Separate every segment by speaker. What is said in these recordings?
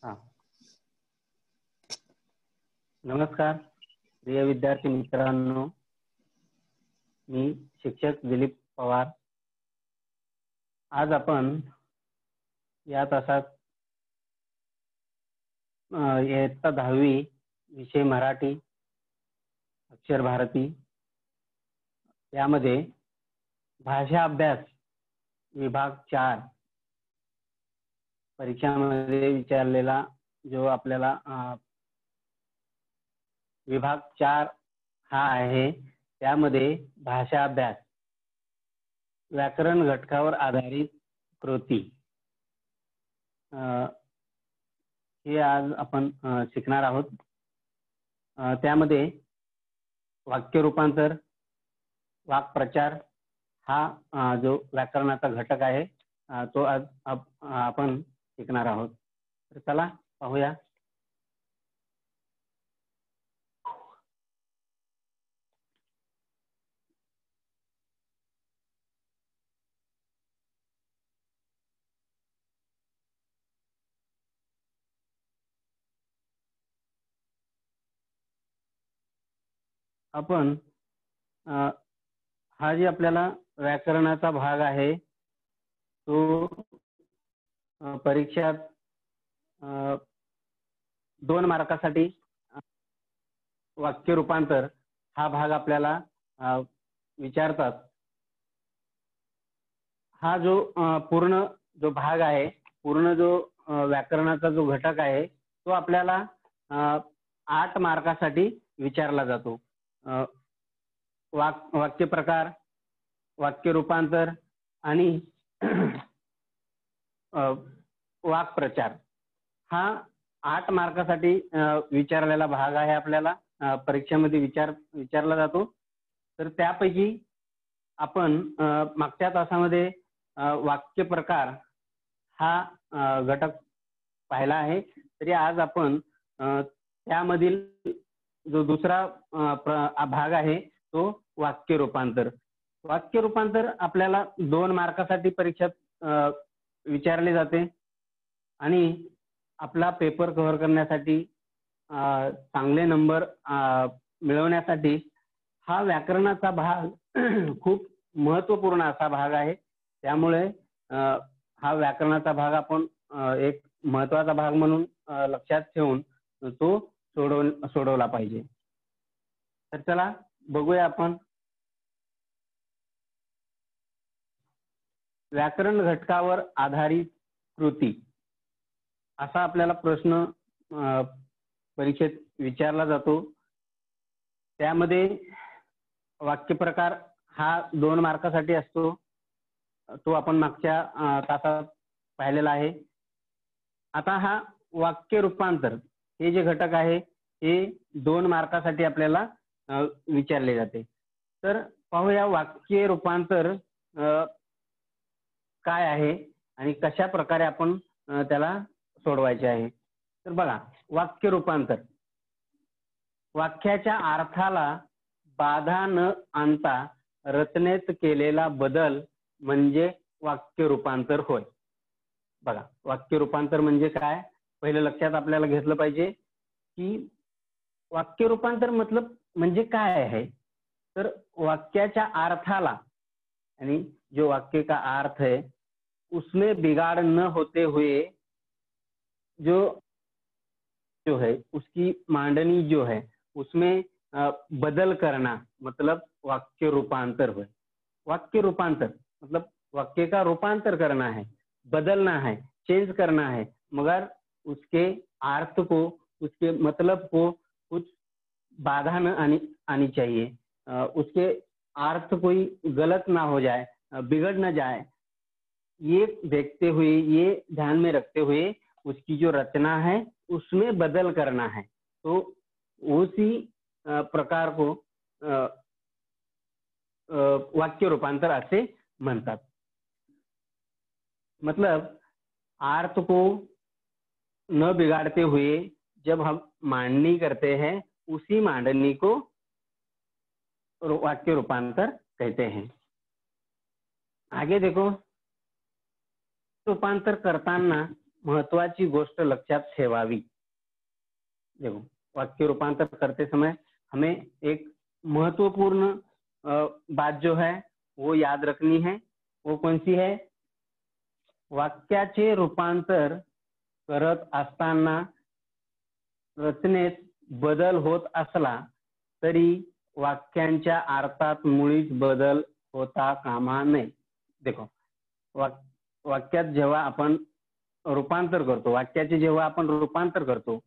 Speaker 1: हाँ, नमस्कार प्रिय विद्यार्थी मित्रांनो, मी शिक्षक दिलीप पवार। आज आपण या तासात इयत्ता 10वी विषय मराठी अक्षर भारती यामध्ये भाषा अभ्यास विभाग 4 परीक्षामध्ये विचारलेला जो आपल्याला विभाग 4 हा आहे, त्यामध्ये भाषा अभ्यास व्याकरण घटकावर आधारित कृती हे आज आपण शिकणार आहोत। त्यामध्ये वाक्य रूपांतर, वाक्प्रचार हा जो व्याकरणाचा घटक आहे तो आज आपण शिकणार आहोत। तर चला पाहूया। आपण हा जे आपल्याला व्याकरणाचा भाग आहे तो परीक्षात 2 मार्कासाठी वाक्य रूपांतर हा भाग आपल्याला विचारतात। हा जो पूर्ण जो भाग आहे, पूर्ण जो व्याकरणाचा जो घटक आहे तो आपल्याला 8 मार्कासाठी विचारला जातो। वाक्य प्रकार, वाक्य रूपांतर आणि वाक्प्रचार हा 8 मार्कासाठी विचारलेला भाग आहे, आपल्याला परीक्षेमध्ये विचारला जातो। तर त्यापैकी आपण मागच्या तासामध्ये वाक्य प्रकार हा घटक पाहिला आहे। तरी आज आपण त्यामधील जो दुसरा भाग आहे तो वाक्य रूपांतर। वाक्य रूपांतर आपल्याला 2 मार्कासाठी परीक्षेत विचारले जाते आणि आपला पेपर कव्हर करण्यासाठी, चांगले नंबर मिळवण्यासाठी हा व्याकरणाचा भाग खूप महत्त्वपूर्ण असा भाग आहे। त्यामुळे हा व्याकरणाचा भाग आपण एक महत्त्वाचा भाग म्हणून लक्षात ठेवून तो सोडवला पाहिजे। तर चला बघूया आपण व्याकरण घटकावर आधारित कृती असा आपल्याला प्रश्न परीक्षेत विचारला जातो। त्यामध्ये वाक्य प्रकार हा 2 मार्कासाठी असतो, तो आपण मागच्या तासात पाहिलेला आहे। आता हा वाक्य रूपांतर हे जे घटक आहे हे 2 मार्कासाठी आपल्याला विचारले जाते। तर पाहूया वाक्य रूपांतर काय आहे आणि कशा प्रकारे आपण त्याला सोडवायचे आहे। तर बघा, वाक्य रूपांतर वाक्याच्या अर्थाला बाधा न आणता रचनेत केलेला बदल म्हणजे वाक्य रूपांतर होय। बघा, वाक्य रूपांतर म्हणजे काय, पहिलं लक्षात आपल्याला घेतलं पाहिजे की वाक्य रूपांतर मतलब म्हणजे काय आहे। तर वाक्याच्या अर्थाला, यानी जो वाक्य का अर्थ है उसमें बिगाड़ न होते हुए जो है उसकी मांडनी जो है उसमें बदल करना मतलब वाक्य रूपांतर है। वाक्य रूपांतर मतलब वाक्य का रूपांतर करना है, बदलना है, चेंज करना है, मगर उसके अर्थ को, उसके मतलब को कुछ बाधा न आनी चाहिए, उसके अर्थ कोई गलत ना हो जाए, बिगड़ न जाए, ये देखते हुए, ये ध्यान में रखते हुए उसकी जो रचना है उसमें बदल करना है। तो उसी प्रकार को वाक्य रूपांतर असे म्हणतात। मतलब अर्थ को न बिगाड़ते हुए जब हम मांडनी करते हैं उसी मांडनी को वाक्य रूपांतर कहते हैं। आगे देखो, रूपांतर करताना महत्वाची गोष्ट लक्षात ठेवावी। देखो, वाक्य रूपांतर करते समय हमें एक महत्वपूर्ण बात जो है वो याद रखनी है। वो कौन सी है? वाक्याचे रूपांतर करत असताना रचनेत बदल होत असला तरी वाक्यांच्या अर्थात मुळीच बदल होता कामा नये। देखो, वाक्यात जेव्हा आपण रूपांतर करतो, वाक्याचे जेव्हा आपण रूपांतर करतो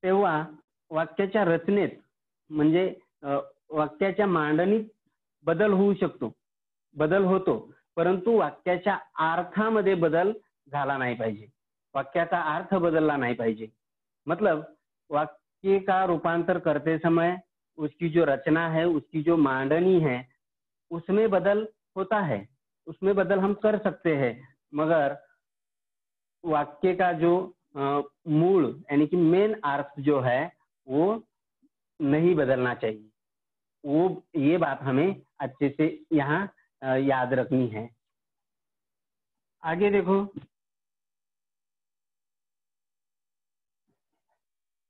Speaker 1: तेव्हा वाक्याच्या रचनेत म्हणजे वाक्याच्या मांडणीत बदल होऊ शकतो, बदल होतो, परंतु वाक्याच्या अर्थामध्ये बदल झाला नाही पाहिजे, वाक्याचा अर्थ बदलला नहीं पाहिजे। मतलब वाक्य का रूपांतर करते समय उसकी जो रचना है, उसकी जो मांडनी है, उसमें बदल होता है, उसमें बदल हम कर सकते हैं, मगर वाक्य का जो मूल यानी कि मेन अर्थ जो है वो नहीं बदलना चाहिए। वो ये बात हमें अच्छे से यहाँ याद रखनी है। आगे देखो,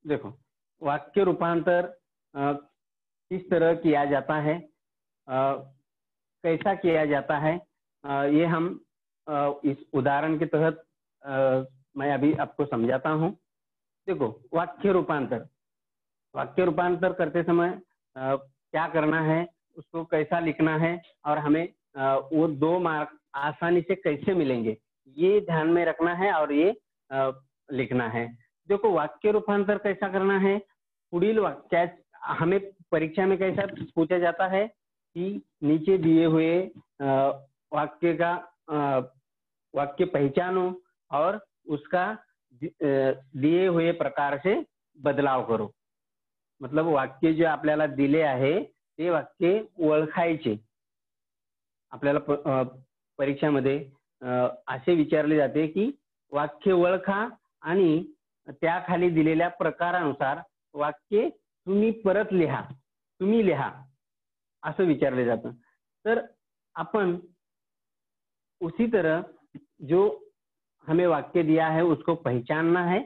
Speaker 1: देखो वाक्य रूपांतर किस तरह किया जाता है, कैसा किया जाता है, ये हम इस उदाहरण के तहत मैं अभी आपको समझाता हूँ। देखो, वाक्य रूपांतर करते समय क्या करना है, उसको कैसा लिखना है और हमें वो 2 मार्क आसानी से कैसे मिलेंगे, ये ध्यान में रखना है और ये लिखना है। देखो, वाक्य रूपांतर कैसा करना है, पुढील वाक्या हमें परीक्षा में कैसा पूछा जाता है कि नीचे दिए हुए वाक्य का वाक्य पहचानो और उसका दिए हुए प्रकार से बदलाव करो। मतलब वाक्य जे आपल्याला दिले आहे ते वाक्य ओळखायचे। आपल्याला परीक्षामध्ये असे विचारले जाते की वाक्य ओळखा आणि त्याखाली दिलेल्या प्रकारानुसार वाक्य तुम्ही परत लिहा, तुम्ही लिहा, असं विचारले जातं। तर आपण उसी तरह जो हमें वाक्य दिया है उसको पहचानना है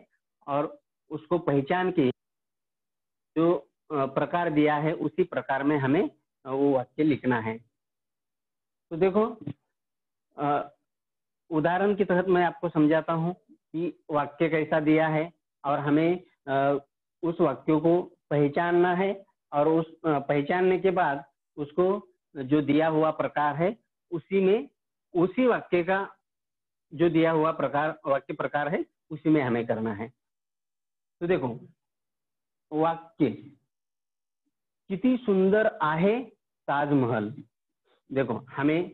Speaker 1: और उसको पहचान के जो प्रकार दिया है उसी प्रकार में हमें वो वाक्य लिखना है। तो देखो, उदाहरण के तहत मैं आपको समझाता हूँ कि वाक्य कैसा दिया है और हमें उस वाक्यों को पहचानना है और उस पहचानने के बाद उसको जो दिया हुआ प्रकार है उसी में उसी वाक्य का जो दिया हुआ प्रकार वाक्य प्रकार है उसी में हमें करना है। तो देखो, वाक्य किती सुंदर आहे ताजमहल। देखो, हमें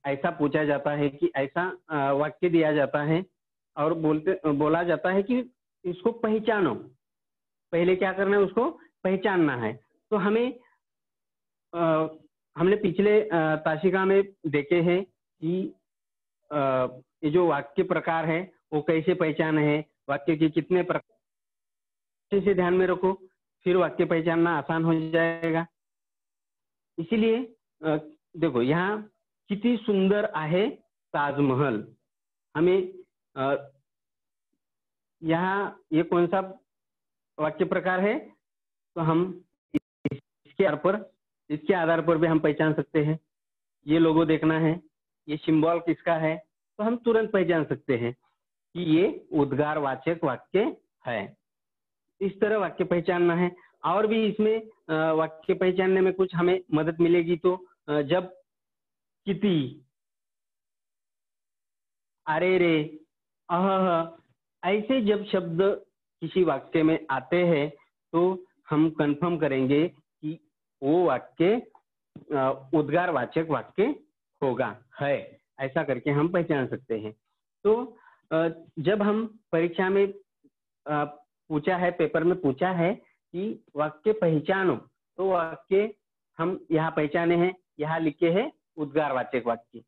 Speaker 1: ऐसा पूछा जाता है कि ऐसा वाक्य दिया जाता है और बोला जाता है कि इसको पहचानो। पहले क्या करना है, उसको पहचानना है। तो हमें हमने पिछले ताशिका में देखे हैं कि ये जो वाक्य प्रकार है वो कैसे पहचान है, वाक्य के कितने प्रकार से ध्यान में रखो, फिर वाक्य पहचानना आसान हो जाएगा। इसीलिए देखो, यहाँ किती सुंदर आहे ताजमहल, हमें यहाँ ये कौन सा वाक्य प्रकार है, तो हम इसके आधार पर भी हम पहचान सकते हैं। ये लोगो देखना है, ये सिंबल किसका है, तो हम तुरंत पहचान सकते हैं कि ये उद्गारवाचक वाक्य है। इस तरह वाक्य पहचानना है। और भी इसमें वाक्य पहचानने में कुछ हमें मदद मिलेगी। तो जब किती, अरे रे, अह, ऐसे जब शब्द किसी वाक्य में आते हैं तो हम कंफर्म करेंगे कि वो वाक्य उद्गारवाचक वाक्य होगा, है, ऐसा करके हम पहचान सकते हैं। तो जब हम परीक्षा में पूछा है, पेपर में पूछा है कि वाक्य पहचानो, तो वाक्य हम यहाँ पहचाने हैं, यहाँ लिखे हैं उद्गारवाचक वाक्य।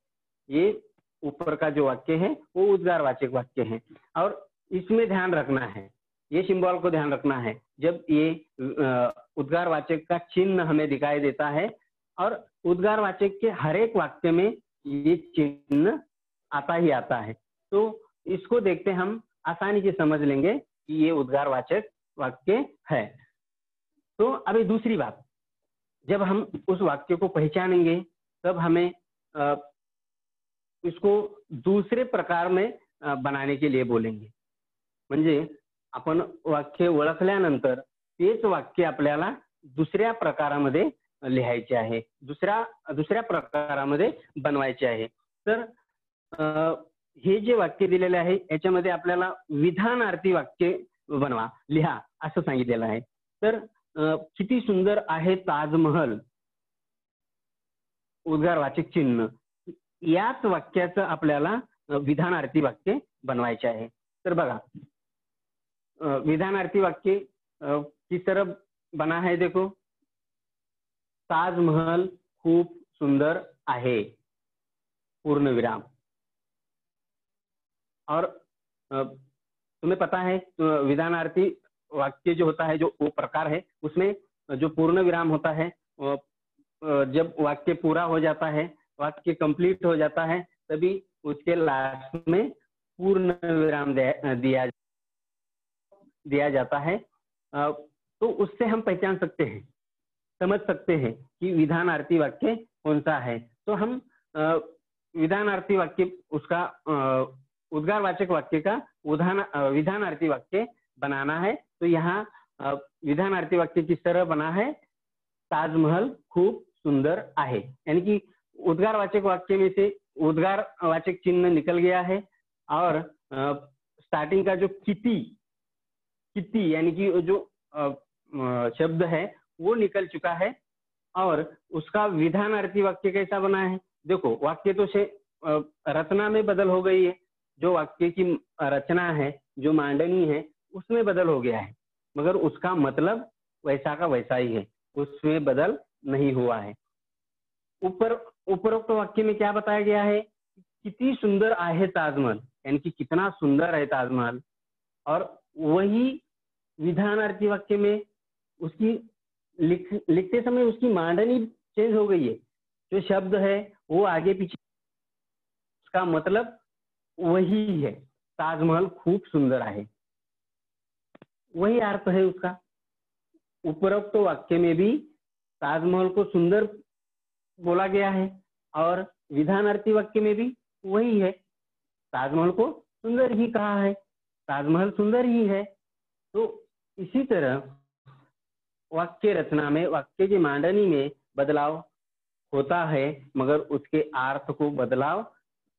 Speaker 1: ये ऊपर का जो वाक्य है वो उद्गारवाचक वाक्य है। और इसमें ध्यान रखना है, ये सिंबल को ध्यान रखना है, जब ये उद्गारवाचक का चिन्ह हमें दिखाई देता है और उद्गारवाचक के हर एक वाक्य में ये चिन्ह आता ही आता है। तो इसको देखते हम आसानी से समझ लेंगे कि ये उद्गारवाचक वाक्य है। तो अभी दूसरी बात, जब हम उस वाक्य को पहचानेंगे तब हमें इसको दूसरे प्रकार में बनाने के लिए बोलेंगे। म्हणजे आपण वाक्य ओळखल्यानंतर तेच वाक्य आपल्याला दुसऱ्या प्रकारामध्ये लिहायचे आहे, दुसऱ्या प्रकारामध्ये बनवायचे आहे। तर हे जे वाक्य दिलेले आहे याच्यामध्ये आपल्याला विधानार्थी वाक्य बनवा, लिहा असं सांगितलेलं आहे। तर किती सुंदर आहे ताजमहल, उद्गारवाचक चिन्ह, याच वाक्याचं आपल्याला विधानार्थी वाक्य बनवायचे आहे। तर बघा, विधानार्थी वाक्य किस तरह बना है, देखो, ताजमहल खूब सुंदर आहे, पूर्ण विराम। और तुम्हें पता है विधानार्थी वाक्य जो होता है, जो वो प्रकार है, उसमें जो पूर्ण विराम होता है, जब वाक्य पूरा हो जाता है, वाक्य कंप्लीट हो जाता है, तभी उसके लास्ट में पूर्ण विराम दिया जाता है। तो उससे हम पहचान सकते हैं, समझ सकते हैं कि विधानार्थी वाक्य कौन सा है। तो हम विधानार्थी वाक्य, उसका उद्गारवाचक वाक्य का विधानार्थी वाक्य बनाना है। तो यहाँ विधानार्थी वाक्य किस तरह बना है, ताजमहल खूब सुंदर आहे, यानी कि उद्गारवाचक वाक्य में से उद्गारवाचक चिन्ह निकल गया है और स्टार्टिंग का जो किती यानी कि जो शब्द है वो निकल चुका है। और उसका विधानार्थी वाक्य कैसा बना है, देखो, वाक्य तो से रचना में बदल हो गई है, जो वाक्य की रचना है, जो मांडनी है, उसमें बदल हो गया है, मगर उसका मतलब वैसा का वैसा ही है, उसमें बदल नहीं हुआ है। उपरोक्त वाक्य में क्या बताया गया है, कितनी सुंदर आहे ताजमहल, यानी कि कितना सुंदर है ताजमहल। और वही विधानार्थी वाक्य में उसकी लिखते समय उसकी मांडनी चेंज हो गई है, जो शब्द है वो आगे पीछे, उसका मतलब वही है, ताजमहल खूब सुंदर आहे, वही अर्थ है उसका। उपरोक्त वाक्य में भी ताजमहल को सुंदर बोला गया है और विधानार्थी वाक्य में भी वही है, ताजमहल को सुंदर ही कहा है, ताजमहल सुंदर ही है। तो इसी तरह वाक्य रचना में, वाक्य की मांडनी में बदलाव होता है, मगर उसके अर्थ को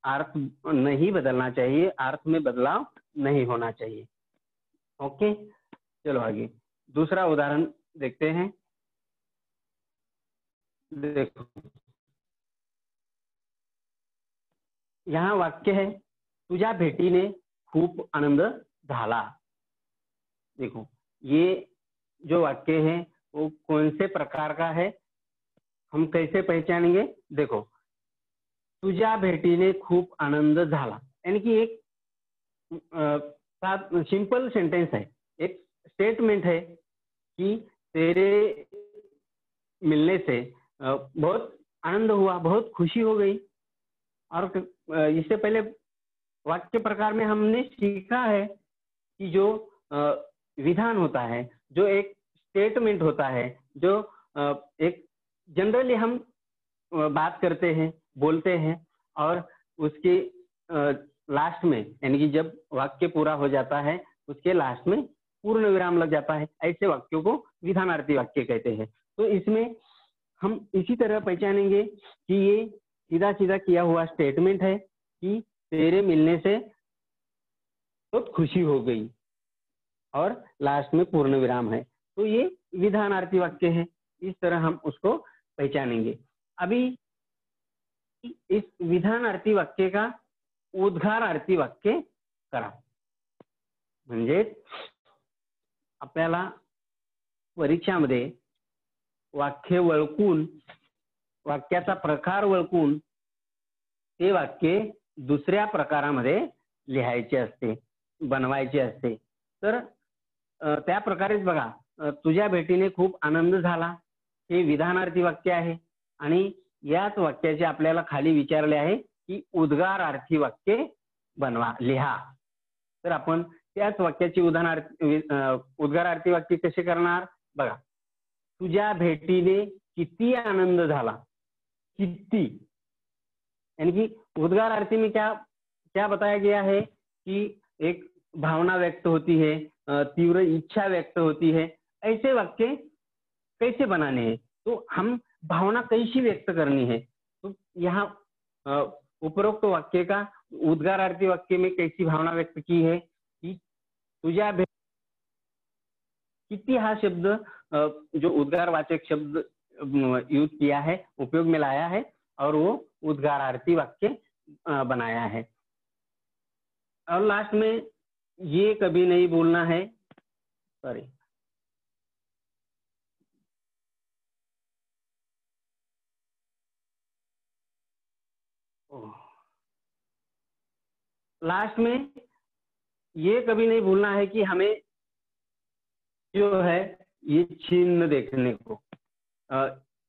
Speaker 1: अर्थ नहीं बदलना चाहिए, अर्थ में बदलाव नहीं होना चाहिए। ओके, चलो आगे दूसरा उदाहरण देखते हैं। देखो, यहाँ वाक्य है, तुझ्या भेटीने खूप आनंद झाला। देखो, ये जो वाक्य है वो कौन से प्रकार का है, हम कैसे पहचानेंगे, देखो, तुझ्या भेटीने खूप आनंद झाला, यानी कि एक सिंपल सेंटेंस है, एक स्टेटमेंट है कि तेरे मिलने से बहुत आनंद हुआ, बहुत खुशी हो गई। और इससे पहले वाक्य प्रकार में हमने सीखा है कि जो विधान होता है, जो एक स्टेटमेंट होता है, जो एक जनरली हम बात करते हैं, बोलते हैं, और उसके लास्ट में, यानी कि जब वाक्य पूरा हो जाता है उसके लास्ट में पूर्ण विराम लग जाता है, ऐसे वाक्यों को विधानार्थी वाक्य कहते हैं। तो इसमें हम इसी तरह पहचानेंगे कि ये सीधा सीधा किया हुआ स्टेटमेंट है कि तेरे मिलने से बहुत खुशी हो गई, और लास्ट में पूर्ण विराम है, तो ये विधानार्थी वाक्य है। इस तरह हम उसको पहचानेंगे। अभी इस विधानार्थी वाक्य का उद्गारार्थी वाक्य करा, म्हणजे आपल्याला परीक्षामध्ये वाक्य वळकून, वाक्याचा प्रकार वळकून ते वाक्य दुसऱ्या प्रकारामध्ये लिहायचे असते, बनवायचे असते। तर त्या प्रकारेच बघा, तुझ्या भेटीने खूप आनंद झाला हे विधानार्थी वाक्य आहे, आणि याच वाक्याचे आपल्याला खाली विचारले आहे की उद्गारार्थी वाक्य बनवा, लिहा. तर आपण त्याच वाक्याची उद्गारार्थी वाक्य कसे करणार बघा. तुझ्या भेटीने किती आनंद झाला. किती, यानी कि उद्गारार्थी में क्या क्या बताया गया है कि एक भावना व्यक्त होती है, तीव्र इच्छा व्यक्त होती है. ऐसे वाक्य कैसे बनाने हैं, तो हम भावना कैसी व्यक्त करनी है, तो यहाँ उपरोक्त वाक्य का उद्गारार्थी वाक्य में कैसी भावना व्यक्त की है कि तुझ्या किती हा शब्द जो उद्गारवाचक शब्द यूज किया है, उपयोग में लाया है और वो उद्गारार्थी वाक्य बनाया है. और लास्ट में ये कभी नहीं भूलना है, सॉरी, लास्ट में ये कभी नहीं भूलना है कि हमें जो है ये चिन्ह देखने को,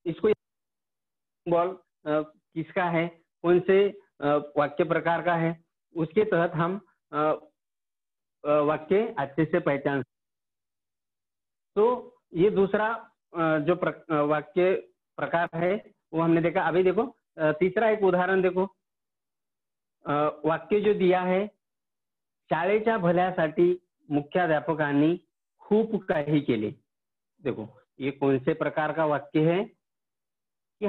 Speaker 1: इसको बॉल किसका है, कौन से वाक्य प्रकार का है, उसके तहत हम वाक्य अच्छे से पहचान. तो ये दूसरा जो वाक्य प्रकार है वो हमने देखा. अभी देखो तीसरा एक उदाहरण देखो. वाक्य जो दिया है, शाळेच्या भल्यासाठी मुख्याध्यापकांनी खूप काही केले. देखो ये कौन से प्रकार का वाक्य है कि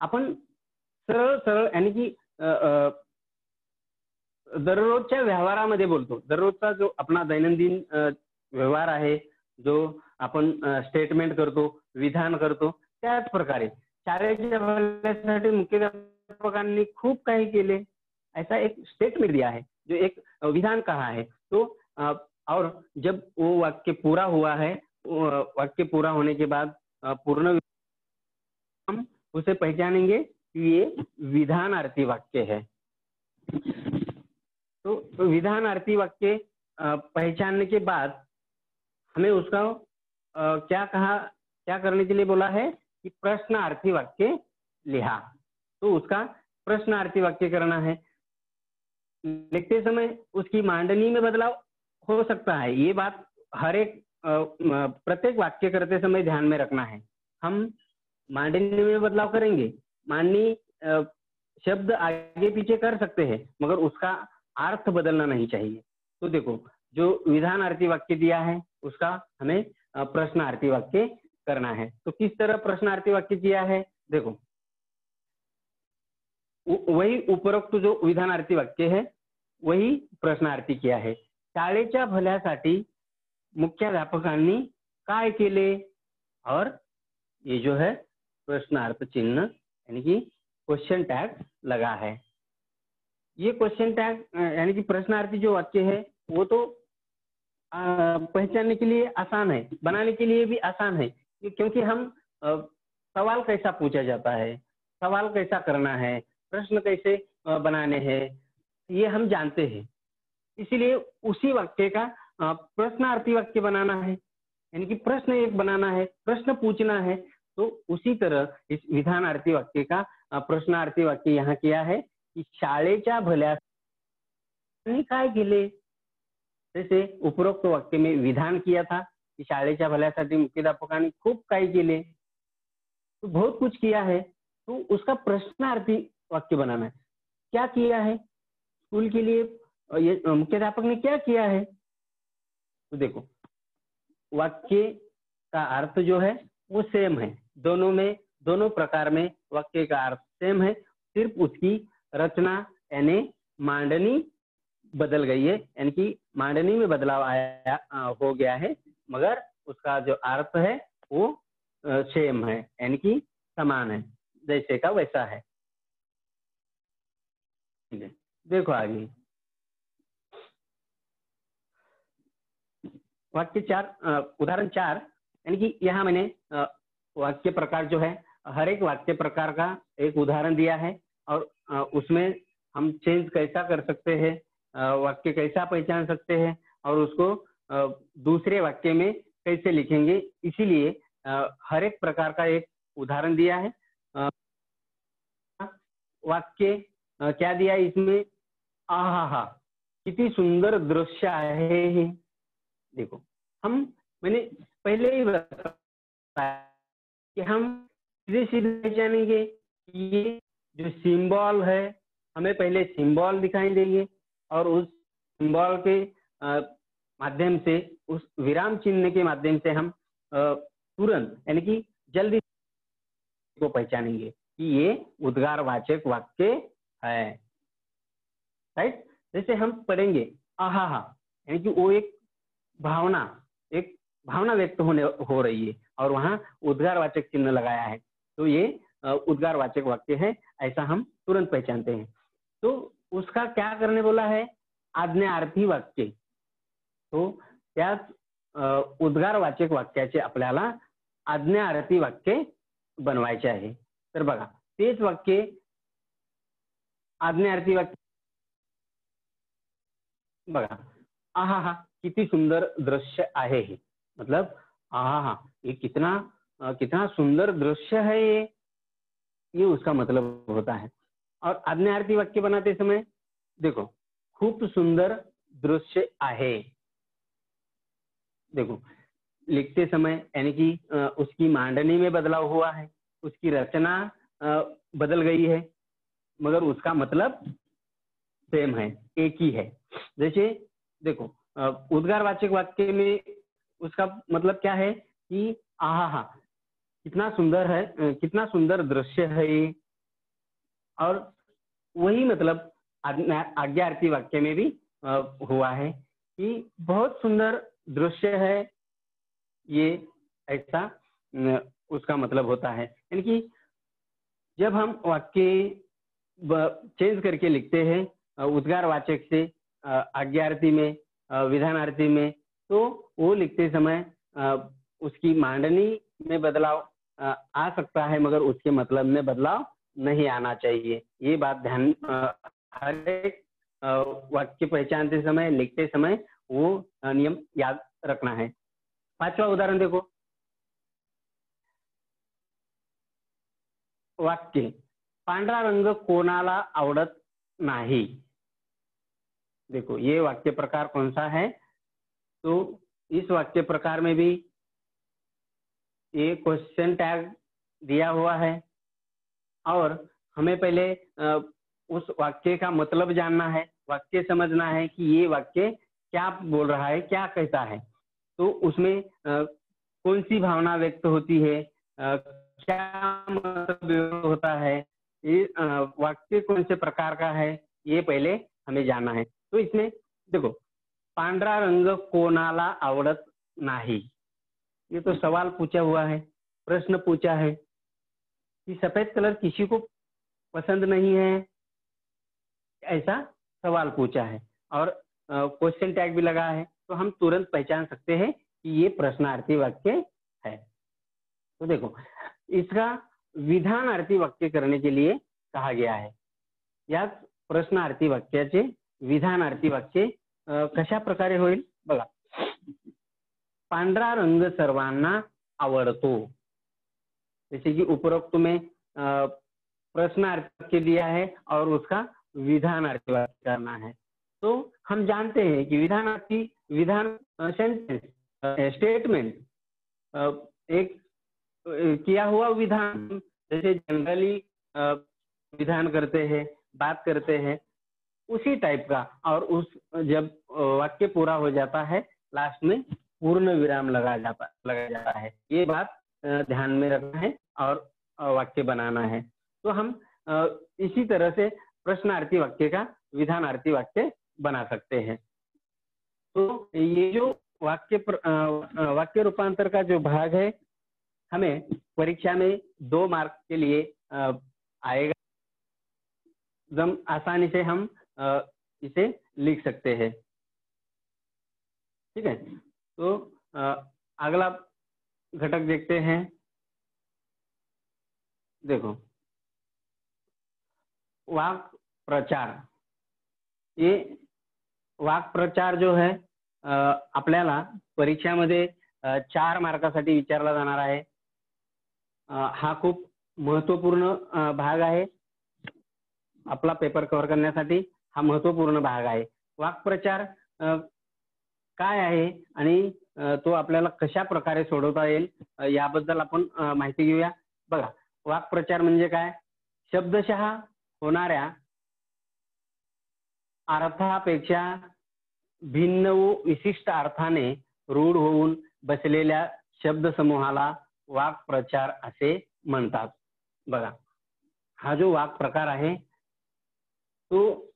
Speaker 1: अपन सरळ सरळ यानी की दररोजच्या व्यवहारामध्ये बोलतो. दररोजचा जो अपना दैनंदिन व्यवहार आहे, जो आपण स्टेटमेंट करतो, विधान करतो, त्याच प्रकारे शाळेच्या भल्यासाठी मुख्याध्यापकांनी खूप काही केले, ऐसा एक स्टेटमेंट दिया है, जो एक विधान कहा है. तो और जब वो वाक्य पूरा हुआ है, वाक्य पूरा होने के बाद पूर्ण हम उसे पहचानेंगे कि ये विधानार्थी वाक्य है. तो विधानार्थी वाक्य पहचानने के बाद हमें उसका क्या करने के लिए बोला है कि प्रश्नार्थी वाक्य लिहा. तो उसका प्रश्नार्थी वाक्य करना है. लिखते समय उसकी मांडनी में बदलाव हो सकता है, ये बात हर एक प्रत्येक वाक्य करते समय ध्यान में रखना है. हम मांडनी में बदलाव करेंगे, मांडनी शब्द आगे पीछे कर सकते हैं, मगर उसका अर्थ बदलना नहीं चाहिए. तो देखो जो विधानार्थी वाक्य दिया है उसका हमें प्रश्नार्थी वाक्य करना है. तो किस तरह प्रश्नार्थी वाक्य किया है, देखो वही उपरोक्त जो विधानार्थी वाक्य है वही प्रश्नार्थी किया है. शाळेच्या भल्यासाठी मुख्याध्यापकांनी काय केले, और ये जो है प्रश्नार्थ चिन्ह यानी कि क्वेश्चन टैग लगा है. ये क्वेश्चन टैग यानी कि प्रश्नार्थी जो वाक्य है वो तो पहचानने के लिए आसान है, बनाने के लिए भी आसान है, क्योंकि हम सवाल कैसा पूछा जाता है, सवाल कैसा करना है, प्रश्न कैसे बनाने हैं, ये हम जानते हैं. इसीलिए उसी वाक्य का प्रश्नार्थी वाक्य बनाना है, यानी कि प्रश्न एक बनाना है, प्रश्न पूछना है. तो उसी तरह इस विधानार्थी वाक्य का प्रश्नार्थी वाक्य यहाँ किया है कि शाळेच्या भल्यासाठी काय केले. जैसे उपरोक्त वाक्य में विधान किया था कि शाळेच्या भल्यासाठी मुख्याध्यापकांनी खूप काही केले, तो बहुत कुछ किया है. तो उसका प्रश्नार्थी वाक्य बनाना है. क्या किया है स्कूल के लिए, ये मुख्याध्यापक ने क्या किया है. तो देखो वाक्य का अर्थ जो है वो सेम है, दोनों में, दोनों प्रकार में वाक्य का अर्थ सेम है, सिर्फ उसकी रचना यानी मांडनी बदल गई है, यानी कि मांडनी में बदलाव आया हो गया है, मगर उसका जो अर्थ है वो सेम है, यानी कि समान है, जैसे का वैसा है. ठीक है, देखो आगे वाक्य 4, उदाहरण 4, यानी कि यहाँ मैंने वाक्य प्रकार जो है हर एक वाक्य प्रकार का एक उदाहरण दिया है, और उसमें हम चेंज कैसा कर सकते हैं, वाक्य कैसा पहचान सकते हैं, और उसको दूसरे वाक्य में कैसे लिखेंगे, इसीलिए हर एक प्रकार का एक उदाहरण दिया है. वाक्य क्या दिया इसमें आहा हा, किती सुंदर दृश्य आहे हे। देखो, हम मैंने पहले ही बताया कि हम सीधे सीधे पहचानेंगे। ये जो सिंबल है, हमें पहले सिंबल दिखाई देंगे और उस सिंबल के माध्यम से, उस विराम चिन्ह के माध्यम से हम तुरंत यानी कि जल्दी को पहचानेंगे कि ये उद्गारवाचक वाक्य है। राइट? जैसे हम पढ़ेंगे आहा हा, यानी कि वो एक भावना व्यक्त हो रही है और वहां उद्गारवाचक चिन्ह लगाया है, तो ये उद्गारवाचक वाक्य है, ऐसा हम तुरंत पहचानते हैं। तो उसका क्या करने बोला है? आज्ञार्थी वाक्य। तो त्याच उद्गारवाचक वाक्याचे आपल्याला आज्ञार्थी वाक्य बनवायचे आहे। तर बघा, तेच वाक्य आज्ञार्थी वाक्य बघा, आहा हा, किती सुंदर दृश्य आहे हे, मतलब आहा हा, ये कितना सुंदर दृश्य है ये उसका मतलब होता है। और आज्ञार्थी वाक्य बनाते समय देखो, खूप सुंदर दृश्य आहे। देखो, लिखते समय यानी कि उसकी मांडनी में बदलाव हुआ है, उसकी रचना बदल गई है, मगर उसका मतलब सेम है, एक ही है। जैसे देखो, उद्गारवाचक वाक्य में उसका मतलब क्या है कि आहा हा, कितना सुंदर है, कितना सुंदर दृश्य है ये। और वही मतलब आज्ञार्थी वाक्य में भी हुआ है कि बहुत सुंदर दृश्य है ये, ऐसा उसका मतलब होता है। यानी कि जब हम वाक्य चेंज करके लिखते हैं उद्गारवाचक से आज्ञार्थी में, विधानार्थी में, तो वो लिखते समय उसकी मांडनी में बदलाव आ सकता है, मगर उसके मतलब में बदलाव नहीं आना चाहिए। ये बात ध्यान हर एक वाक्य पहचानते समय, लिखते समय वो नियम याद रखना है। पांचवा उदाहरण देखो, वाक्य पांढरा रंग कोणाला आवडत नाही। देखो, ये वाक्य प्रकार कौन सा है? तो इस वाक्य प्रकार में भी ये क्वेश्चन टैग दिया हुआ है और हमें पहले उस वाक्य का मतलब जानना है, वाक्य समझना है कि ये वाक्य क्या बोल रहा है, क्या कहता है। तो उसमें कौन सी भावना व्यक्त होती है, क्या मतलब होता है, ये वाक्य कौन से प्रकार का है, ये पहले हमें जानना है। तो इसमें देखो, पांढरा रंग कोणाला आवडत नाही, ये तो सवाल पूछा हुआ है, प्रश्न पूछा है कि सफेद कलर किसी को पसंद नहीं है, ऐसा सवाल पूछा है और क्वेश्चन टैग भी लगा है, तो हम तुरंत पहचान सकते हैं कि ये प्रश्नार्थी वाक्य है। तो देखो, इसका विधानार्थी वाक्य करने के लिए कहा गया है। या प्रश्नार्थी वाक्याचे विधानार्थी वाक्य कशा प्रकारे होईल बघा, पांढरा रंग सर्वांना आवडतो। जैसे कि उपरोक्त में प्रश्नार्थी वाक्य दिया है और उसका विधानार्थी वाक्य करना है। तो हम जानते हैं कि विधान सेंटेंस स्टेटमेंट एक किया हुआ विधान, जैसे जनरली विधान करते हैं, बात करते हैं, उसी टाइप का। और उस जब वाक्य पूरा हो जाता है, लास्ट में पूर्ण विराम लगा जाता है। ये बात ध्यान में रखना है और वाक्य बनाना है। तो हम इसी तरह से प्रश्नार्थी वाक्य का विधानार्थी वाक्य बना सकते हैं। तो ये जो वाक्य रूपांतर का जो भाग है, हमें परीक्षा में 2 मार्क के लिए आएगा। एकदम आसानी से हम इसे लिख सकते हैं। ठीक है, तो अगला घटक देखते हैं। देखो, वाक प्रचार। ये वाक प्रचार जो है आपल्याला परीक्षामध्ये 4 मार्कासाठी विचारला जाणार आहे। हा खूप महत्वपूर्ण भाग आहे आपला पेपर कव्हर करण्यासाठी। हा महत्वपूर्ण भाग आहे. वाक्प्रचार काय आहे आणि तो आपल्याला कशा प्रकारे सोडवता येईल याबद्दल आपण माहिती घेऊया. बघा, वाक्प्रचार म्हणजे काय? शब्दशः होणाऱ्या अर्थापेक्षा भिन्न व विशिष्ट अर्थाने रूढ होऊन बसलेल्या शब्दसमूहाला वाक्प्रचार असे म्हणतात. बघा, हा जो वाक्प्रकार आहे तो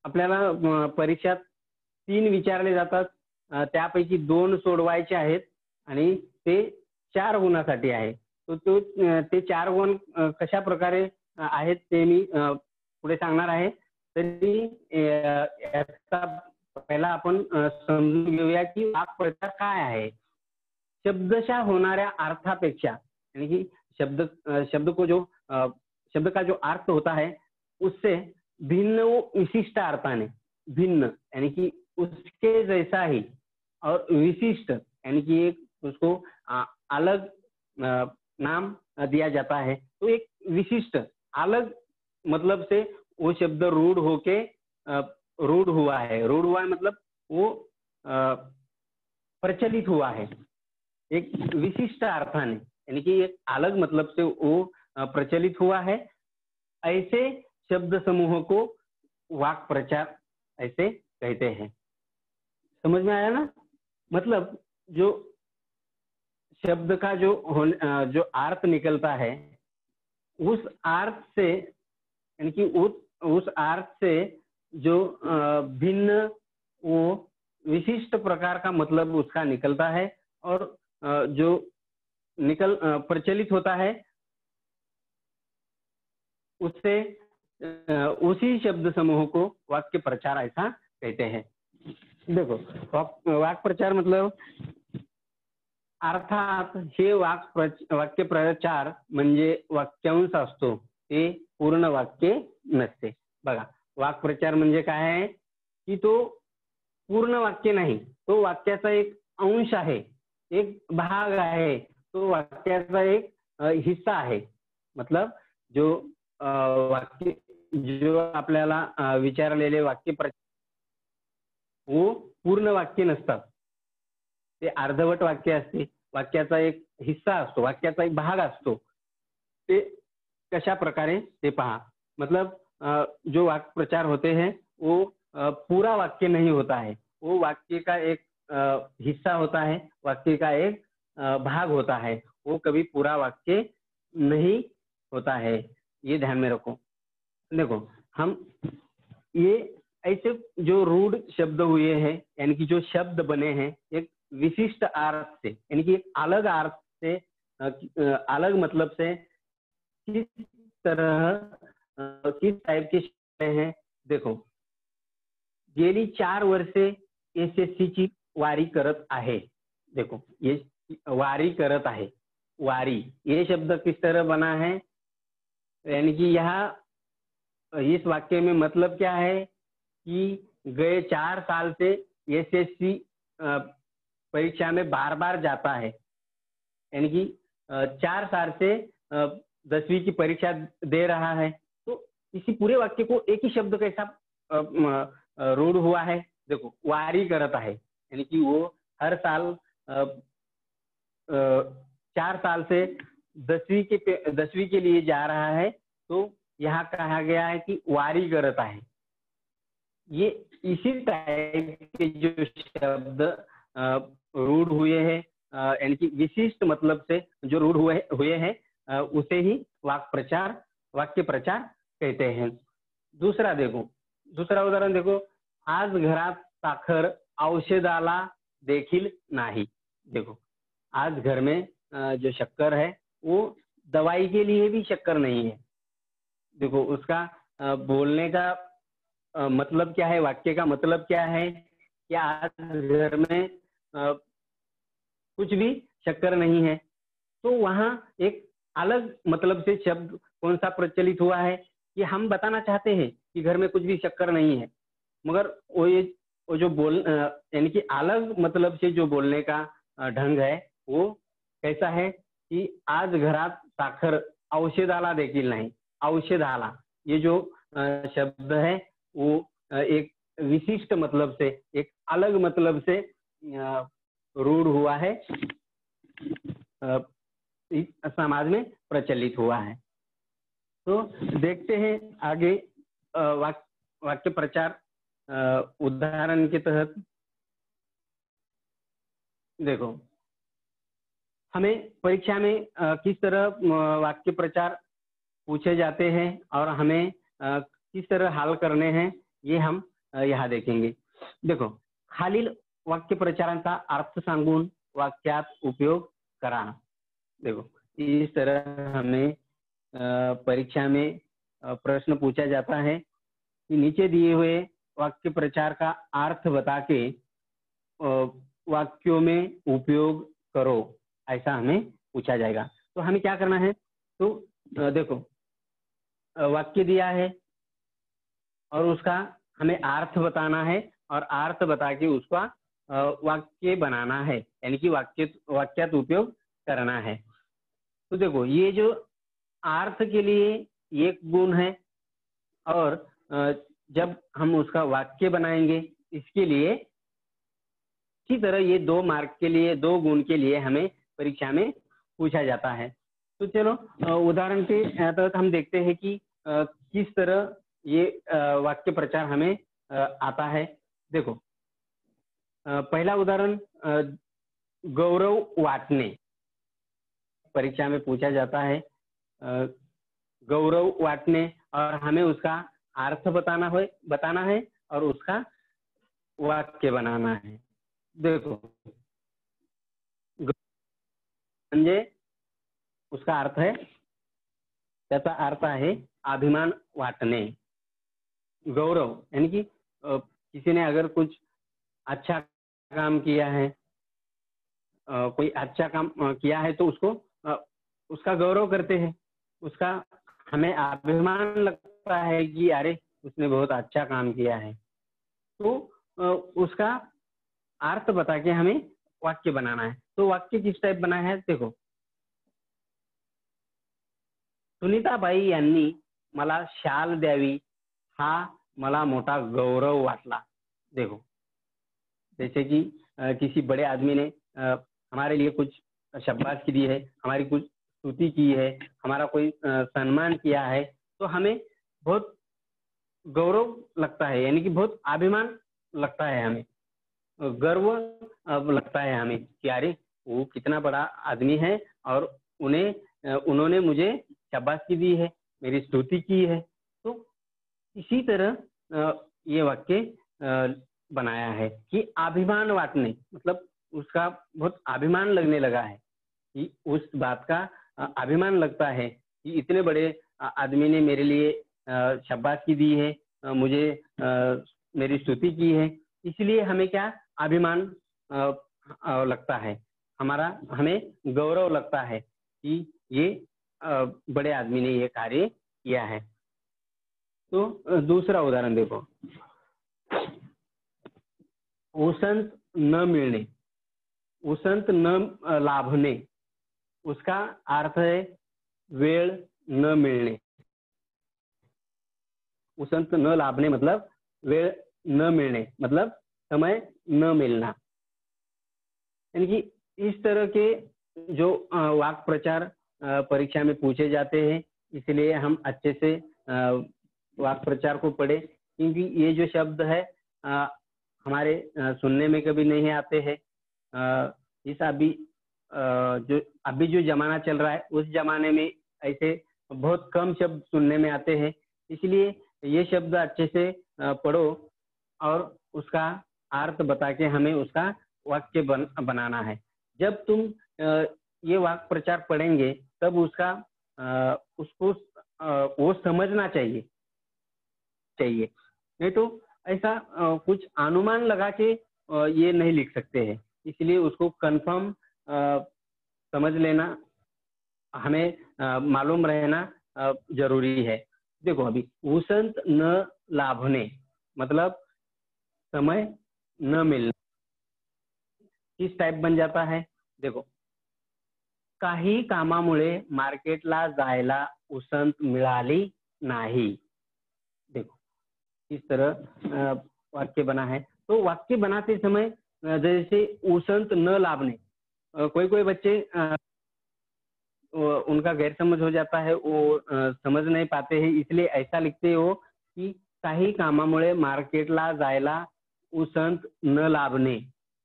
Speaker 1: आपल्याला परीक्षात 3 विचारले जातात. त्यापैकी 2 सोडवायचे आहेत आणि ते 4 गुणासाठी आहे. ते 4 गुण कशा प्रकारे आहेत ते मी पुढे सांगणार आहे. तरी याचा पहिला आपण समजून घेऊया की वाक्प्रचार काय आहे. शब्दशः होणाऱ्या अर्थापेक्षा यानी कि शब्द का जो अर्थ होता है उससे भिन्न व विशिष्ट अर्थाने, भिन्न यानी कि उसके जैसा ही और विशिष्ट यानी कि एक उसको अलग नाम दिया जाता है. तो एक विशिष्ट अलग मतलब से वो शब्द रूढ़ होके रूढ़ हुआ है. रूढ़ हुआ है मतलब वो प्रचलित हुआ है एक विशिष्ट अर्थाने, यानी कि एक अलग मतलब से वो प्रचलित हुआ है. ऐसे शब्द समूह को वाक्प्रचार ऐसे कहते हैं. समझ में आया ना? मतलब जो शब्द का जो अर्थ निकलता है उस अर्थ से यानी कि उस अर्थ से जो भिन्न वो विशिष्ट प्रकार का मतलब उसका निकलता है और जो प्रचलित होता है उससे उसी शब्द समूह को वाक्य प्रचार ऐसा कहते हैं. देखो, वाक्प्रचार मतलब अर्थात हे वाक्य प्रचार म्हणजे वाक्यांश असतो, ते पूर्ण वाक्य नसते. बघा, वाक्प्रचार म्हणजे काय आहे की तो पूर्ण वाक्य नाही, तो वाक्याचा एक अंश आहे, एक भाग आहे, तो वाक्याचा एक हिस्सा आहे. मतलब जो वाक्य जो आपल्याला विचारलेले वाक्य वो पूर्ण वाक्य नसतात, ते अर्धवट वाक्य असते, वाक्याचा एक हिस्सा असतो, वाक्याचा एक भाग असतो. ते कशा प्रकारे ते पहा. मतलब जो वाक्य प्रचार होते हैं वो पूरा वाक्य नहीं होता है, वो वाक्य का एक हिस्सा होता है, वाक्य का एक भाग होता है, वो कभी पूरा वाक्य नहीं होता है. ये ध्यान में रखो. देखो, हम ये ऐसे जो रूढ़ शब्द हुए हैं यानी कि जो शब्द बने हैं एक विशिष्ट अर्थ से यानी कि एक अलग अर्थ से अलग मतलब से किस तरह किस टाइप के शब्द हैं. देखो, गेली 4 वर्षे एसएससी ची वारी करत आहे. देखो, ये वारी करत आहे, वारी ये शब्द किस तरह बना है यानी कि यहाँ इस वाक्य में मतलब क्या है कि गए 4 साल से एसएससी परीक्षा में बार बार जाता है, यानी कि 4 साल से 10वीं की परीक्षा दे रहा है. तो इसी पूरे वाक्य को एक ही शब्द कैसा रूढ़ हुआ है. देखो, वारी करत है यानी कि वो हर साल 4 साल से 10वीं के लिए जा रहा है. तो यहाँ कहा गया है कि वारी करत है. ये इसी टाइप के जो शब्द रूढ़ हुए हैं यानी कि विशिष्ट मतलब से जो रूढ़ हुए हैं उसे ही वाक्य प्रचार कहते हैं. दूसरा उदाहरण देखो, आज घरात साखर औषधाला देखील नाही. देखो, आज घर में जो शक्कर है वो दवाई के लिए भी शक्कर नहीं है. देखो, उसका बोलने का मतलब क्या है, वाक्य का मतलब क्या है कि आज घर में कुछ भी शक्कर नहीं है. तो वहाँ एक अलग मतलब से शब्द कौन सा प्रचलित हुआ है कि हम बताना चाहते हैं कि घर में कुछ भी शक्कर नहीं है, मगर वो जो यानी कि अलग मतलब से जो बोलने का ढंग है वो कैसा है कि आज घरात साखर औषधाला देखील नाही. औषधाला ये जो शब्द है वो एक विशिष्ट मतलब से, एक अलग मतलब से रूढ़ हुआ है, इस समाज में प्रचलित हुआ है। तो देखते हैं आगे वाक्य प्रचार उदाहरण के तहत। देखो, हमें परीक्षा में किस तरह वाक्य प्रचार पूछे जाते हैं और हमें किस तरह हल करने हैं, ये हम यहाँ देखेंगे। देखो, खालील वाक्य प्रचारांचा अर्थ सांगून वाक्यात उपयोग करा। देखो, इस तरह हमें परीक्षा में प्रश्न पूछा जाता है कि नीचे दिए हुए वाक्य प्रचार का अर्थ बता के वाक्यों में उपयोग करो, ऐसा हमें पूछा जाएगा। तो हमें क्या करना है, तो देखो वाक्य दिया है और उसका हमें अर्थ बताना है और अर्थ बता के उसका वाक्य बनाना है, यानी कि वाक्यात उपयोग करना है। तो देखो, ये जो अर्थ के लिए एक गुण है और जब हम उसका वाक्य बनाएंगे इसके लिए, इसी तरह ये 2 मार्क के लिए, 2 गुण के लिए हमें परीक्षा में पूछा जाता है। तो चलो उदाहरण के तहत हम देखते हैं कि किस तरह ये वाक्य प्रचार हमें आता है। देखो, पहला उदाहरण गौरव वाटने, परीक्षा में पूछा जाता है गौरव वाटने, और हमें उसका अर्थ बताना है और उसका वाक्य बनाना है। देखो, म्हणजे उसका अर्थ है, त्याचा अर्थ आहे अभिमान वाटणे। गौरव यानी कि किसी ने अगर कुछ अच्छा काम किया है, कोई अच्छा काम किया है तो उसको उसका गौरव करते हैं, उसका हमें अभिमान लगता है कि अरे उसने बहुत अच्छा काम किया है। तो उसका अर्थ बता के हमें वाक्य बनाना है। तो वाक्य किस टाइप बना है, देखो, सुनीताबाई यांनी मला शाल द्यावी हा मला मोठा गौरव वाटला। देखो, जैसे कि किसी बड़े आदमी ने हमारे लिए कुछ शाबाशी दी है, हमारी कुछ स्तुति की है, हमारा कोई सम्मान किया है, तो हमें बहुत गौरव लगता है, यानी कि बहुत अभिमान लगता है, हमें गर्व लगता है हमें कि अरे वो कितना बड़ा आदमी है और उन्होंने मुझे शाबाशी दी है, मेरी स्तुति की है। तो इसी तरह ये वाक्य बनाया है कि अभिमान वाटने, मतलब उसका बहुत अभिमान लगने लगा है, कि उस बात का अभिमान लगता है कि इतने बड़े आदमी ने मेरे लिए शाबाशी दी है, मुझे मेरी स्तुति की है, इसलिए हमें क्या अभिमान लगता है, हमें गौरव लगता है कि ये बड़े आदमी ने ये कार्य किया है। तो दूसरा उदाहरण देखो, उसंत न मिलने, उसंत न लाभने, उसका अर्थ है वेळ न मिलने। उसंत न लाभने मतलब वेळ न मिलने, मतलब समय न मिलना। यानी कि इस तरह के जो वाक्य प्रचार परीक्षा में पूछे जाते हैं, इसलिए हम अच्छे से वाक्य प्रचार को पढ़े, क्योंकि ये जो शब्द है हमारे सुनने में कभी नहीं आते हैं। इस अभी जो जमाना चल रहा है, उस जमाने में ऐसे बहुत कम शब्द सुनने में आते हैं, इसलिए ये शब्द अच्छे से पढ़ो और उसका अर्थ बता के हमें उसका वाक्य बनाना है। जब तुम ये वाक्य प्रचार पढ़ेंगे तब उसको वो समझना चाहिए, नहीं तो ऐसा कुछ अनुमान लगा के ये नहीं लिख सकते हैं, इसलिए उसको कंफर्म समझ लेना, हमें मालूम रहना जरूरी है। देखो, अभी उसंत न लाभने मतलब समय न मिलना, किस टाइप बन जाता है, देखो, काही कामामुळे मार्केटला जायला उसंत मिळाली नाही। इस तरह वाक्य बना है। तो वाक्य बनाते समय जैसे उसंत न लाभने, कोई कोई बच्चे उनका गैर समझ हो जाता है, वो समझ नहीं पाते हैं, इसलिए ऐसा लिखते हो की काही कामामुळे मार्केटला जायला उसंत न लाभने,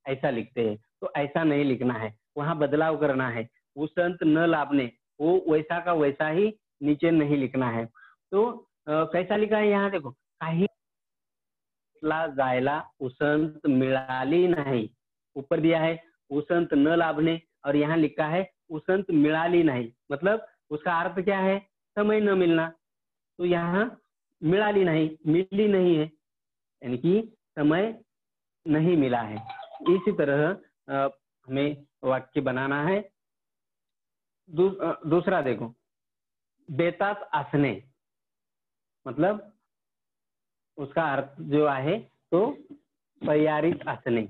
Speaker 1: ऐसा लिखते हैं। तो ऐसा नहीं लिखना है, वहां बदलाव करना है। उसंत न लाभने वो वैसा का वैसा ही नीचे नहीं लिखना है। तो कैसा लिखा है यहाँ देखो, काही ला जायला उसंत मिळाली नाही, ऊपर दिया है उसंत न लाभने और यहाँ लिखा है उसंत मिळाली नहीं, मतलब उसका अर्थ क्या है, समय न मिलना। तो यहाँ मिळाली नहीं, मिली नहीं है, यानी कि समय नहीं मिला है। इसी तरह हमें वाक्य बनाना है। दूसरा देखो, बेतात असणे, मतलब उसका अर्थ जो है तो तैयारीत असणे,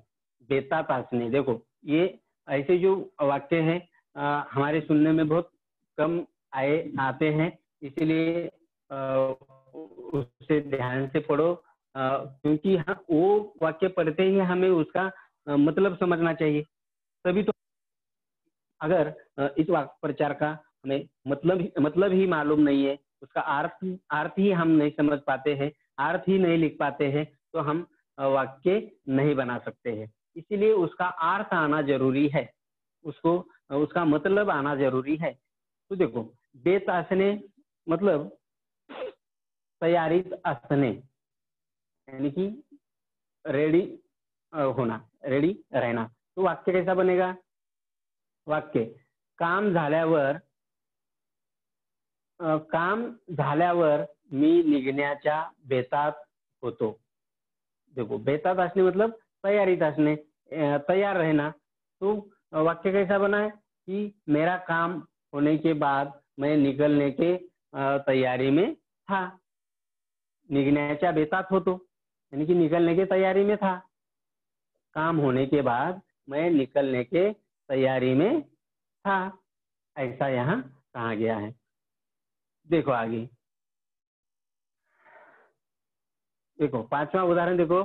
Speaker 1: बेतात असणे। देखो ये ऐसे जो वाक्य हैं हमारे सुनने में बहुत कम आते हैं, इसीलिए उससे ध्यान से पढ़ो, क्योंकि वो वाक्य पढ़ते ही हमें उसका मतलब समझना चाहिए। तभी तो अगर इस वाक्य प्रचार का हमें मतलब ही मालूम नहीं है, उसका अर्थ ही हम नहीं समझ पाते हैं, अर्थ ही नहीं लिख पाते हैं, तो हम वाक्य नहीं बना सकते हैं। इसीलिए उसका अर्थ आना जरूरी है, उसका मतलब आना जरूरी है। तो देखो बेत असणे मतलब तैयारीत असणे, यानी कि रेडी होना, रेडी रहना। तो वाक्य कैसा बनेगा, वाक्य काम झाल्यावर मी निघण्याच्या बेतात होतो। देखो बेतात असणे मतलब तैयारीत असणे, तैयार रहना। तो वाक्य कैसा बना है कि मेरा काम होने के बाद मैं निकलने के तैयारी में था, निघण्याच्या बेतात होतो, यानी कि निकलने की तैयारी में था। काम होने के बाद मैं निकलने के तैयारी में था, ऐसा यहाँ कहा गया है। देखो आगे, देखो पांचवा उदाहरण देखो,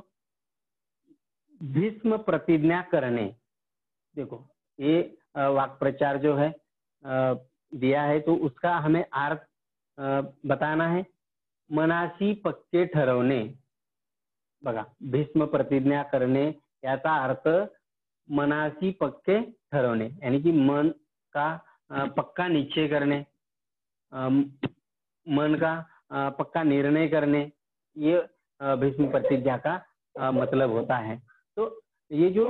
Speaker 1: भीष्म प्रतिज्ञा करने। देखो ये वाक्य प्रचार जो है दिया है, तो उसका हमें अर्थ बताना है। मनासी पक्के ठरवणे, बघा भीष्म प्रतिज्ञा करणे याचा अर्थ मनासी पक्के ठरवणे, यानी कि मन का पक्का निश्चय करने, मन का पक्का निर्णय करने, ये भीष्म प्रतिज्ञा का मतलब होता है। तो ये जो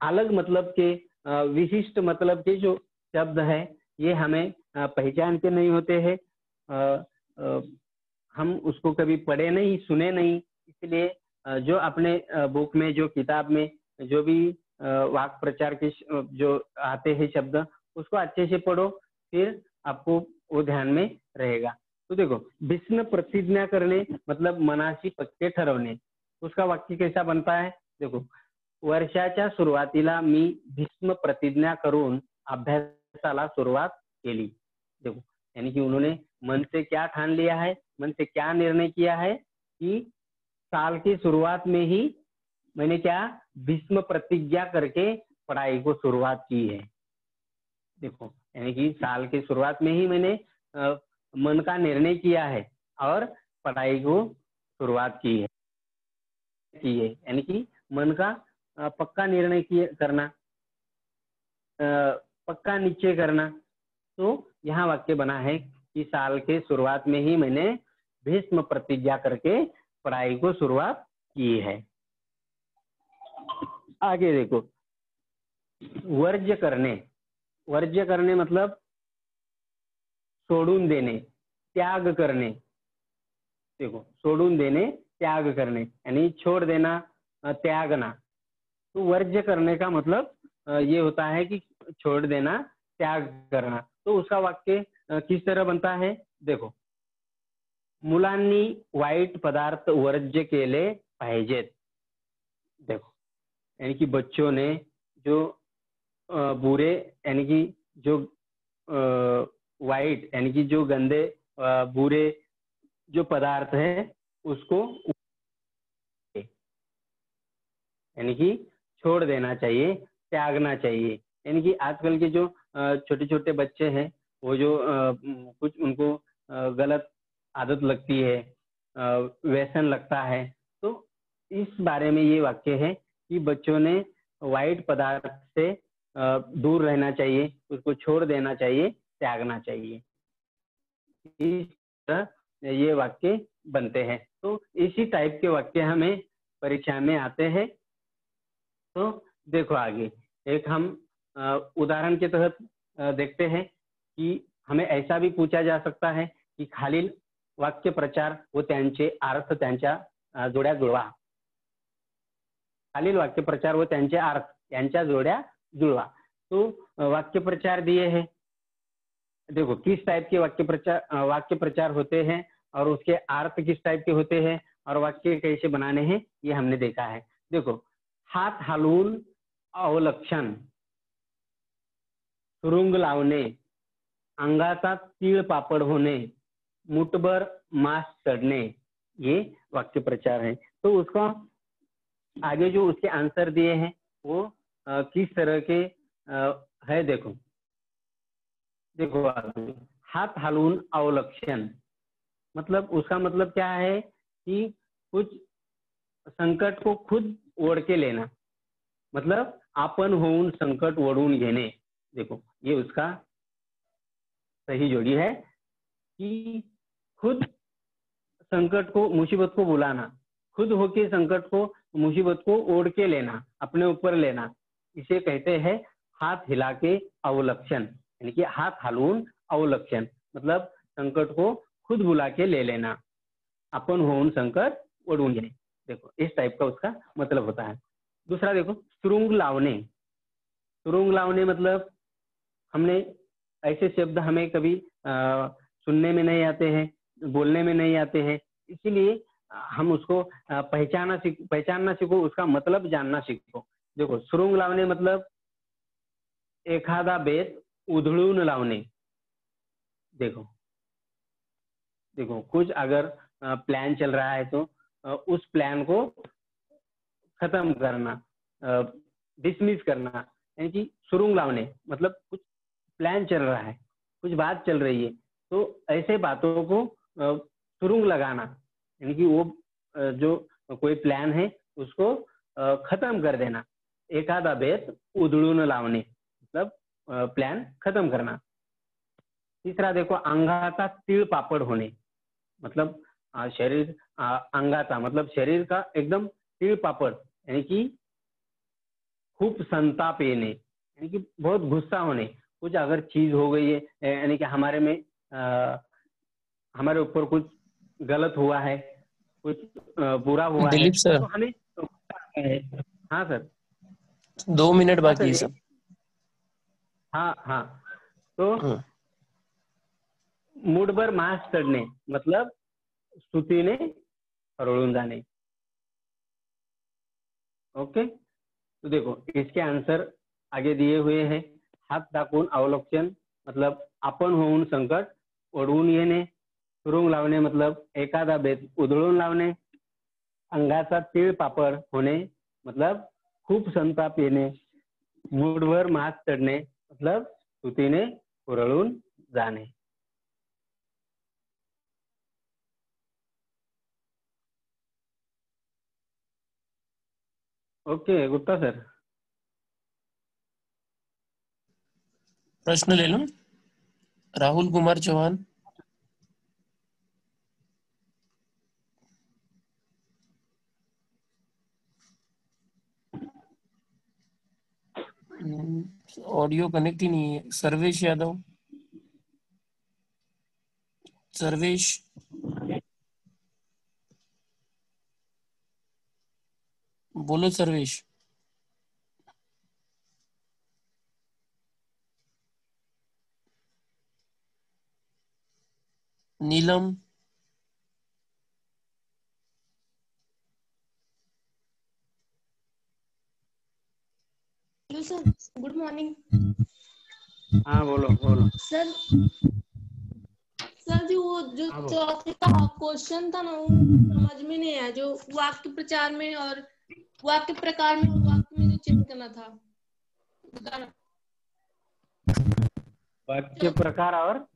Speaker 1: अलग मतलब के विशिष्ट मतलब के जो शब्द है, ये हमें पहचान के नहीं होते हैं, हम उसको कभी पढ़े नहीं, सुने नहीं, इसलिए जो अपने बुक में, जो किताब में जो भी वाक्य प्रचार के जो आते हैं शब्द, उसको अच्छे से पढ़ो, फिर आपको वो ध्यान में रहेगा। तो देखो भीष्म प्रतिज्ञा करने मतलब मनाशी पक्के ठरवणे, उसका वाक्य कैसा बनता है, देखो वर्षाच्या सुरुवातीला मी भीष्म प्रतिज्ञा करून अभ्यासाला सुरुवात केली। देखो यानी कि उन्होंने मन से क्या ठान लिया है, मन से क्या निर्णय किया है कि साल की शुरुआत में ही मैंने क्या भीष्म प्रतिज्ञा करके पढ़ाई को शुरुआत की है। देखो यानी कि साल की शुरुआत में ही मैंने मन का निर्णय किया है और पढ़ाई को शुरुआत की है, यानी कि मन का पक्का निर्णय करना, पक्का निश्चय करना। तो यहाँ वाक्य बना है कि साल के शुरुआत में ही मैंने भीष्म प्रतिज्ञा करके पढ़ाई को शुरुआत की है। आगे देखो वर्ज्य करने, वर्ज्य करने मतलब सोडून देने, त्याग करने। देखो सोडून देने, त्याग करने, यानी छोड़ देना, त्यागना। तो वर्ज्य करने का मतलब ये होता है कि छोड़ देना, त्याग करना। तो उसका वाक्य किस तरह बनता है, देखो मुलांनी वाईट पदार्थ वर्ज्य केले पाहिजेत। देखो यानी कि बच्चों ने जो बुरे, यानी कि जो वाइट, यानी कि जो गंदे बुरे जो पदार्थ है उसको यानी कि छोड़ देना चाहिए, त्यागना चाहिए। यानी कि आजकल के जो छोटे छोटे बच्चे हैं, वो जो कुछ उनको गलत आदत लगती है, व्यसन लगता है, तो इस बारे में ये वाक्य है कि बच्चों ने वाइट पदार्थ से दूर रहना चाहिए, उसको छोड़ देना चाहिए, त्यागना चाहिए। इस तरह ये वाक्य बनते हैं। तो इसी टाइप के वाक्य हमें परीक्षा में आते हैं। तो देखो आगे एक हम उदाहरण के तहत देखते हैं कि हमें ऐसा भी पूछा जा सकता है की खालील वाक्य प्रचार व त्यांचे अर्थ त्यांच्या जोड्या जुळवा। खालील वाक्य प्रचार व त्यांचे अर्थ यांच्या जोड्या जुड़वा। तो वाक्य प्रचार दिए हैं, देखो किस टाइप के वाक्य प्रचार होते हैं और उसके अर्थ किस टाइप के होते हैं और वाक्य कैसे बनाने हैं ये हमने देखा है। देखो हात हलवून अवलक्षण, सुरुंग लावणे, अंगाचा तीळ पापड होणे, मुठभर मांस चढ़ने, ये वाक्य प्रचार है। तो उसका आगे जो उसके आंसर दिए हैं वो किस तरह के है, देखो देखो आगे हाथ हलवून अवलक्षण, मतलब उसका मतलब क्या है कि कुछ संकट को खुद ओढ़ के लेना, मतलब आपण होऊन संकट ओढून घेणे। देखो ये उसका सही जोड़ी है कि खुद संकट को, मुसीबत को बुलाना, खुद होके संकट को, मुसीबत को ओढ़ के लेना, अपने ऊपर लेना, इसे कहते हैं हाथ हिला के अवलक्षण। यानी कि हाथ हलवून अवलक्षण मतलब संकट को खुद बुला के ले लेना, अपन होऊन संकट ओढ़ून घेणे। देखो इस टाइप का उसका मतलब होता है। दूसरा देखो सुरुंग लावणे, सुरुंग लावणे मतलब हमने ऐसे शब्द हमें कभी सुनने में नहीं आते हैं, बोलने में नहीं आते हैं, इसीलिए हम उसको पहचानना सीखो, उसका मतलब जानना सीखो। देखो सुरुंग लावणे मतलब एखादा बेत उधळून लावणे। देखो देखो कुछ अगर प्लान चल रहा है तो उस प्लान को खत्म करना, डिसमिस करना, यानी कि सुरुंग लावणे मतलब कुछ प्लान चल रहा है, कुछ बात चल रही है, तो ऐसे बातों को सुरुंग लगाना, यानी कि वो जो कोई प्लान है उसको खत्म कर देना। एखादा बेत उधळून लावणे मतलब प्लान खत्म करना। तीसरा देखो अंगाचा तीळ पापड होणे, मतलब शरीर अंगाचा मतलब शरीर का एकदम तीळ पापड, यानी कि खूब संताप येने, यानी कि बहुत गुस्सा होने, कुछ अगर चीज हो गई है, यानी कि हमारे ऊपर कुछ गलत हुआ है, कुछ बुरा हुआ है,
Speaker 2: दिलीप सर,
Speaker 1: तो हमें है। हाँ सर,
Speaker 2: 2 मिनट
Speaker 1: हाँ
Speaker 2: बाकी है
Speaker 1: सर,
Speaker 2: सर।
Speaker 1: हाँ हाँ, तो मुठभर मांस चढ़ने मतलब स्तुतीने हरवून जाने। ओके, तो देखो इसके आंसर आगे दिए हुए हैं। हात दाखवून अवलक्षण मतलब आपण होऊन संकट ओढवून येणे, सुरुंग लावणे मतलब एखादा बेत उधळून लावणे, अंगाचा तीळ पापड होणे मतलब खूप संताप येणे, मुठभर मांस चढणे मतलब स्तुतीने हुरळून जाणे। ओके गुप्ता सर,
Speaker 2: प्रश्न ले लो। राहुल कुमार चौहान। ऑडियो कनेक्ट ही नहीं है। सर्वेश यादव, सर्वेश, बोलो सर्वेश। नीलम,
Speaker 3: हेलो सर, गुड मॉर्निंग।
Speaker 1: हाँ बोलो बोलो।
Speaker 3: सर सर जी वो जो
Speaker 1: हाँ,
Speaker 3: चौथे का क्वेश्चन था ना वो समझ में नहीं आया, जो वाक्य प्रचार में और वाक्य प्रकार में और वाक्य में जो चेंज करना था बताना।
Speaker 1: वाक्य प्रकार और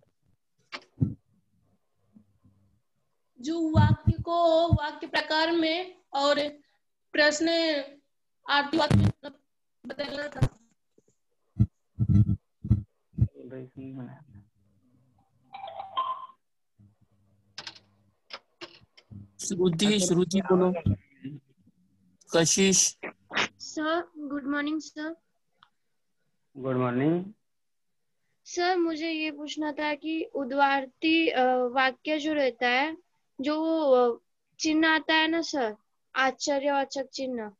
Speaker 3: जो वाक्य को वाक्य प्रकार में और प्रश्न आर्टी वाक्य बदलना था।
Speaker 2: श्रुति बोलो। कशिश।
Speaker 4: Sir good morning sir.
Speaker 1: Good morning.
Speaker 4: Sir मुझे ये पूछना था कि उद्वार्ती वाक्य जो रहता है, जो चिन्ह आता है ना सर, आश्चर्यवाचक चिन्ह,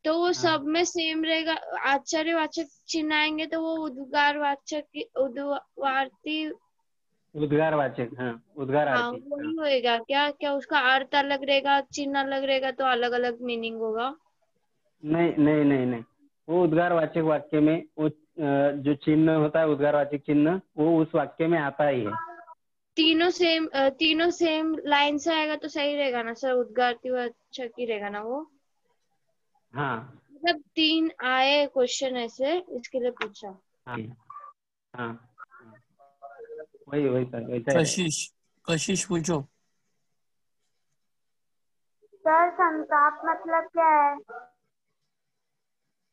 Speaker 4: तो वो सब में सेम रहेगा। आश्चर्यवाचक चिन्ह आएंगे तो वो उद्गारवाचक उद्वार्ती,
Speaker 1: उद्गारवाचक, हाँ,
Speaker 4: हाँ
Speaker 1: उद्गारार्थी।
Speaker 4: वही होएगा क्या? क्या उसका अर्थ अलग रहेगा, चिन्ह अलग रहेगा तो अलग अलग मीनिंग होगा?
Speaker 1: नहीं नहीं नहीं नहीं, वो उद्गारवाचक वाक्य में वो जो चिन्ह होता है उद्गारवाचक चिन्ह, वो उस वाक्य में आता ही है।
Speaker 4: तीनों सेम लाइन से आएगा तो सही रहेगा ना सर? उद्गारवाचक ही रहेगा ना वो?
Speaker 1: हाँ
Speaker 4: मतलब 3 आए क्वेश्चन ऐसे, इसके लिए पूछा।
Speaker 1: हाँ हाँ, वही वही सर, वैसा ही रहेगा।
Speaker 2: कशिश पूछो।
Speaker 5: सर संताप मतलब क्या है?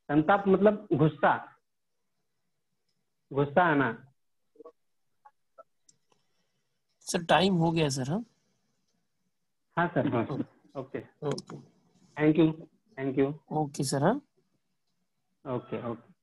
Speaker 1: संताप मतलब गुस्सा, गुस्सा आना।
Speaker 2: सर टाइम हो गया सर। हाँ
Speaker 1: हाँ सर, हाँ sir, okay,
Speaker 2: okay
Speaker 1: thank you, thank you,
Speaker 2: okay sir. हाँ
Speaker 1: ओके ओके।